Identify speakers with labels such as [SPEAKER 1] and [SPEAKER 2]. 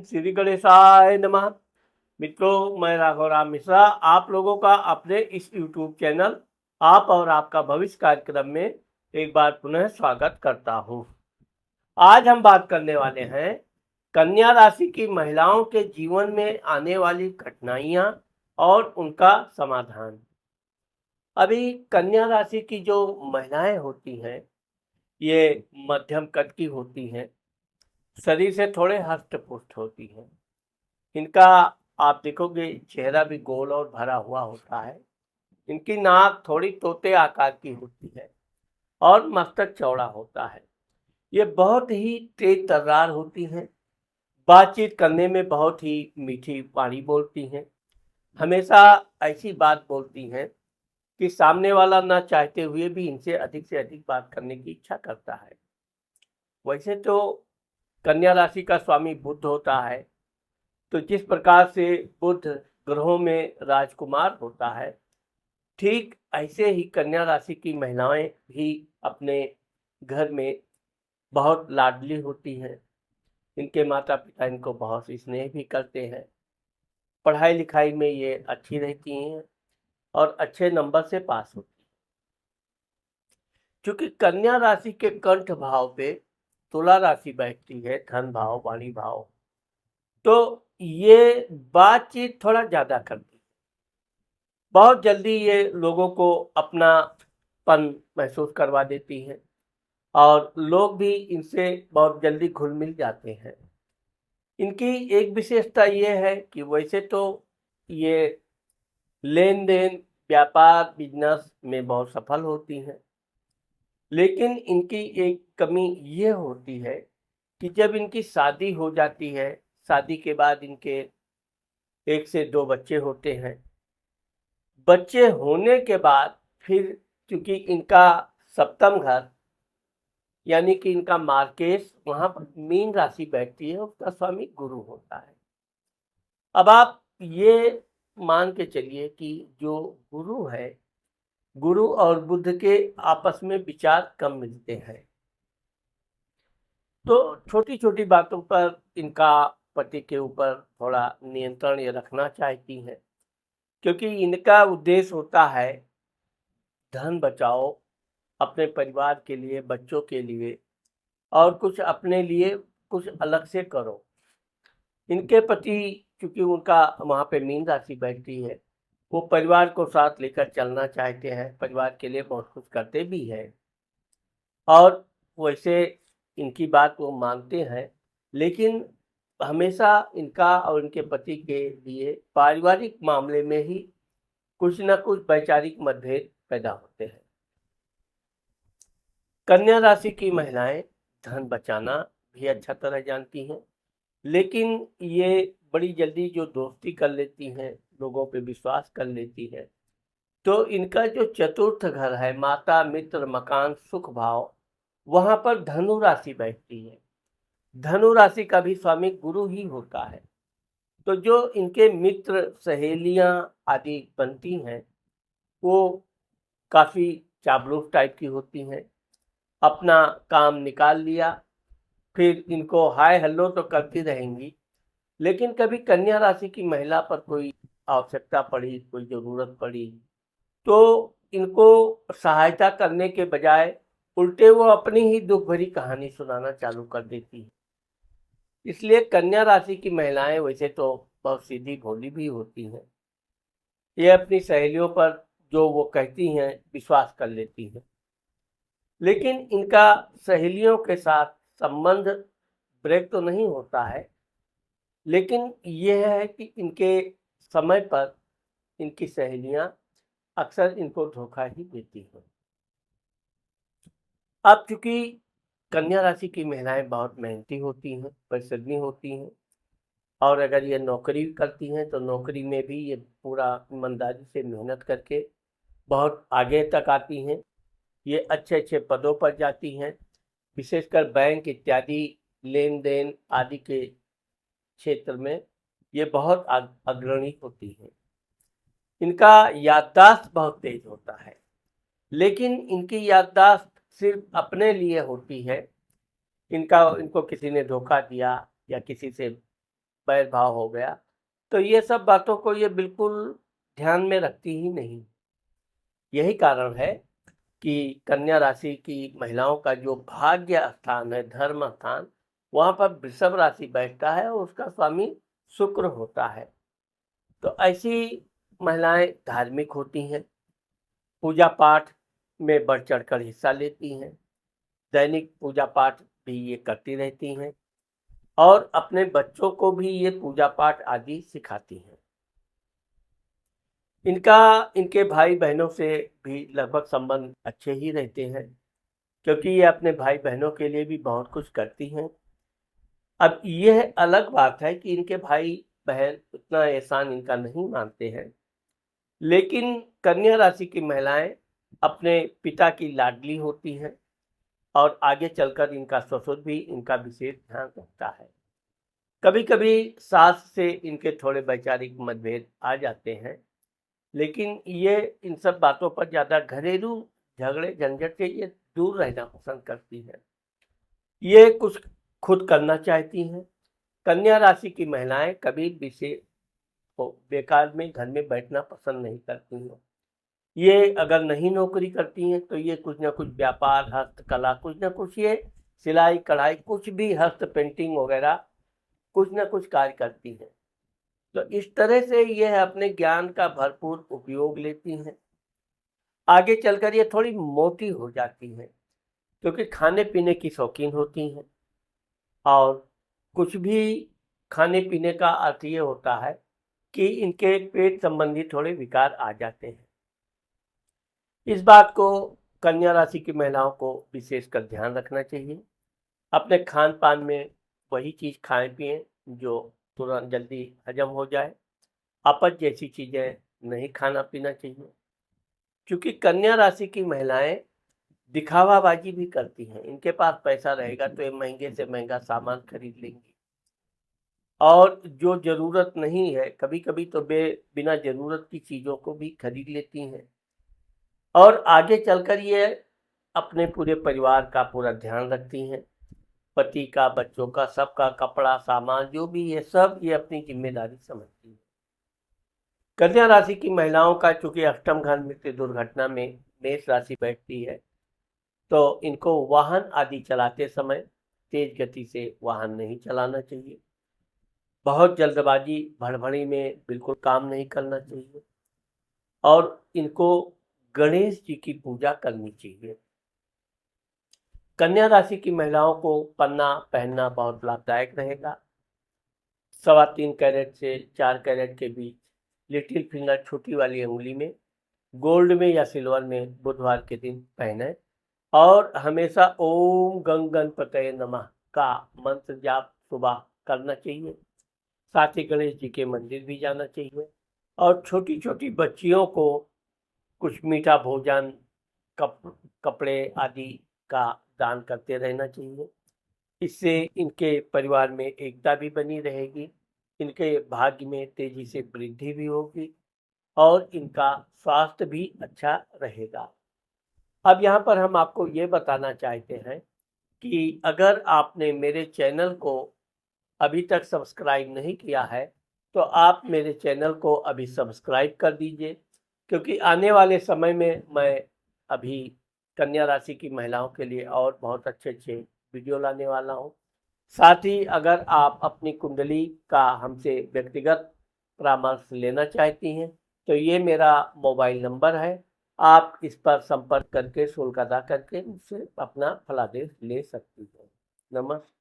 [SPEAKER 1] श्री गणेशाय नमः। मित्रों, मैं राघव राम मिश्रा आप लोगों का अपने इस YouTube चैनल आप और आपका भविष्य कार्यक्रम में एक बार पुनः स्वागत करता हूं। आज हम बात करने वाले हैं कन्या राशि की महिलाओं के जीवन में आने वाली कठिनाइयां और उनका समाधान। अभी कन्या राशि की जो महिलाएं होती हैं, ये मध्यम कद की होती हैं, शरीर से थोड़े हष्ट-पुष्ट होती हैं। इनका आप देखोगे चेहरा भी गोल और भरा हुआ होता है। इनकी नाक थोड़ी तोते आकार की होती है और मस्तक चौड़ा होता है। ये बहुत ही तेज तर्रार होती हैं। बातचीत करने में बहुत ही मीठी वाणी बोलती हैं। हमेशा ऐसी बात बोलती हैं कि सामने वाला ना चाहते हुए भी इनसे अधिक बात करने की इच्छा करता है। वैसे तो कन्या राशि का स्वामी बुध होता है, तो जिस प्रकार से बुध ग्रहों में राजकुमार होता है, ठीक ऐसे ही कन्या राशि की महिलाएं भी अपने घर में बहुत लाडली होती हैं। इनके माता पिता इनको बहुत स्नेह भी करते हैं। पढ़ाई लिखाई में ये अच्छी रहती हैं और अच्छे नंबर से पास होती हैं। क्योंकि कन्या राशि के कंठ भाव पे तुला राशि बैठती है, धन भाव, वाणी भाव, तो ये बातचीत थोड़ा ज़्यादा करती है। बहुत जल्दी ये लोगों को अपनापन महसूस करवा देती हैं और लोग भी इनसे बहुत जल्दी घुल-मिल जाते हैं। इनकी एक विशेषता ये है कि वैसे तो ये लेन-देन, व्यापार, बिज़नेस में बहुत सफल होती हैं। लेकिन इनकी एक कमी ये होती है कि जब इनकी शादी हो जाती है, शादी के बाद इनके 1 से 2 बच्चे होते हैं। बच्चे होने के बाद फिर चूँकि इनका सप्तम घर यानी कि इनका मार्केश वहाँ पर मीन राशि बैठती है, उसका स्वामी गुरु होता है। अब आप ये मान के चलिए कि जो गुरु है, गुरु और बुध के आपस में विचार कम मिलते हैं। तो छोटी-छोटी बातों पर इनका पति के ऊपर थोड़ा नियंत्रण ये रखना चाहती हैं, क्योंकि इनका उद्देश्य होता है धन बचाओ, अपने परिवार के लिए, बच्चों के लिए और कुछ अपने लिए कुछ अलग से करो। इनके पति क्योंकि उनका वहाँ पे मीन राशि बैठती है, वो परिवार को साथ लेकर चलना चाहते हैं, परिवार के लिए बहुत कुछ करते भी हैं और वैसे इनकी बात वो मानते हैं, लेकिन हमेशा इनका और इनके पति के लिए पारिवारिक मामले में ही कुछ न कुछ वैचारिक मतभेद पैदा होते हैं। कन्या राशि की महिलाएं धन बचाना भी अच्छा तरह जानती हैं, लेकिन ये बड़ी जल्दी जो दोस्ती कर लेती हैं, लोगों पे विश्वास कर लेती हैं, तो इनका जो चतुर्थ घर है, माता, मित्र, मकान, सुख भाव, वहाँ पर धनु राशि बैठती है। धनु राशि का भी स्वामी गुरु ही होता है। तो जो इनके मित्र, सहेलियाँ आदि बनती हैं, वो काफ़ी चापलूस टाइप की होती हैं। अपना काम निकाल लिया, फिर इनको हाय हेलो तो करती रहेंगी, लेकिन कभी कन्या राशि की महिला पर कोई आवश्यकता पड़ी, कोई ज़रूरत पड़ी, तो इनको सहायता करने के बजाय उल्टे वो अपनी ही दुख भरी कहानी सुनाना चालू कर देती है। इसलिए कन्या राशि की महिलाएं वैसे तो बहुत सीधी भोली भी होती हैं। ये अपनी सहेलियों पर जो वो कहती हैं विश्वास कर लेती हैं, लेकिन इनका सहेलियों के साथ संबंध ब्रेक तो नहीं होता है, लेकिन यह है कि इनके समय पर इनकी सहेलियां अक्सर इनको धोखा ही देती हैं। अब चूंकि कन्या राशि की महिलाएं बहुत मेहनती होती हैं, परिश्रमी होती हैं और अगर ये नौकरी करती हैं तो नौकरी में भी ये पूरा ईमानदारी से मेहनत करके बहुत आगे तक आती हैं। ये अच्छे पदों पर जाती हैं, विशेषकर बैंक इत्यादि लेन-देन आदि के क्षेत्र में ये बहुत अग्रणी होती हैं। इनका याददाश्त बहुत तेज होता है, लेकिन इनकी याददाश्त सिर्फ अपने लिए होती है। इनको किसी ने धोखा दिया या किसी से बैर भाव हो गया, तो ये सब बातों को ये बिल्कुल ध्यान में रखती ही नहीं। यही कारण है कि कन्या राशि की महिलाओं का जो भाग्य स्थान है, धर्म स्थान, वहाँ पर वृषभ राशि बैठता है और उसका स्वामी शुक्र होता है। तो ऐसी महिलाएं धार्मिक होती हैं, पूजा पाठ में बढ़ चढ़कर हिस्सा लेती हैं, दैनिक पूजा पाठ भी ये करती रहती हैं और अपने बच्चों को भी ये पूजा पाठ आदि सिखाती हैं। इनके भाई बहनों से भी लगभग संबंध अच्छे ही रहते हैं, क्योंकि ये अपने भाई बहनों के लिए भी बहुत कुछ करती हैं। अब यह अलग बात है कि इनके भाई बहन उतना एहसान इनका नहीं मानते हैं, लेकिन कन्या राशि की महिलाएं अपने पिता की लाडली होती हैं और आगे चलकर इनका ससुर भी इनका विशेष ध्यान रखता है। कभी कभी सास से इनके थोड़े वैचारिक मतभेद आ जाते हैं, लेकिन ये इन सब बातों पर ज़्यादा घरेलू झगड़े झंझट से ये दूर रहना पसंद करती है। ये कुछ खुद करना चाहती हैं। कन्या राशि की महिलाएं कभी विशेष बेकार में घर में बैठना पसंद नहीं करती हैं। ये अगर नहीं नौकरी करती हैं तो ये कुछ ना कुछ व्यापार, हस्तकला, कुछ ना कुछ ये सिलाई कढ़ाई, कुछ भी हस्त पेंटिंग वगैरह कुछ ना कुछ कार्य करती हैं। तो इस तरह से ये अपने ज्ञान का भरपूर उपयोग लेती हैं। आगे चलकर ये थोड़ी मोटी हो जाती हैं, क्योंकि खाने पीने की शौकीन होती हैं और कुछ भी खाने पीने का अर्थ ये होता है कि इनके पेट संबंधी थोड़े विकार आ जाते हैं। इस बात को कन्या राशि की महिलाओं को विशेषकर ध्यान रखना चाहिए। अपने खान पान में वही चीज़ खाएं पिएं जो तुरंत जल्दी हजम हो जाए। अपच जैसी चीज़ें नहीं खाना पीना चाहिए, क्योंकि कन्या राशि की महिलाएं दिखावाबाजी भी करती हैं। इनके पास पैसा रहेगा तो ये महंगे से महंगा सामान खरीद लेंगी और जो ज़रूरत नहीं है, कभी कभी तो बिना ज़रूरत की चीज़ों को भी खरीद लेती हैं और आगे चलकर ये अपने पूरे परिवार का पूरा ध्यान रखती हैं। पति का, बच्चों का, सबका कपड़ा सामान जो भी है सब ये अपनी जिम्मेदारी समझती है। कन्या राशि की महिलाओं का चूंकि अष्टम घर मृत्यु दुर्घटना में मेष राशि बैठती है, तो इनको वाहन आदि चलाते समय तेज गति से वाहन नहीं चलाना चाहिए। बहुत जल्दबाजी भड़बड़ी में बिल्कुल काम नहीं करना चाहिए और इनको गणेश जी की पूजा करनी चाहिए। कन्या राशि की महिलाओं को पन्ना पहनना बहुत लाभदायक रहेगा। 3.25 कैरेट से 4 कैरेट के बीच लिटिल फिंगर छोटी वाली अंगुली में गोल्ड में या सिल्वर में बुधवार के दिन पहने और हमेशा ओम गंग गणपतये नमः का मंत्र जाप सुबह करना चाहिए। साथ ही गणेश जी के मंदिर भी जाना चाहिए और छोटी छोटी बच्चियों को कुछ मीठा भोजन, कपड़े आदि का दान करते रहना चाहिए। इससे इनके परिवार में एकता भी बनी रहेगी, इनके भाग्य में तेजी से वृद्धि भी होगी और इनका स्वास्थ्य भी अच्छा रहेगा। अब यहाँ पर हम आपको ये बताना चाहते हैं कि अगर आपने मेरे चैनल को अभी तक सब्सक्राइब नहीं किया है तो आप मेरे चैनल को अभी सब्सक्राइब कर दीजिए, क्योंकि आने वाले समय में मैं अभी कन्या राशि की महिलाओं के लिए और बहुत अच्छे अच्छे वीडियो लाने वाला हूँ। साथ ही अगर आप अपनी कुंडली का हमसे व्यक्तिगत परामर्श लेना चाहती हैं तो ये मेरा मोबाइल नंबर है, आप इस पर संपर्क करके शुल्क अदा करके मुझसे अपना फलादेश ले सकती हैं। नमस्कार।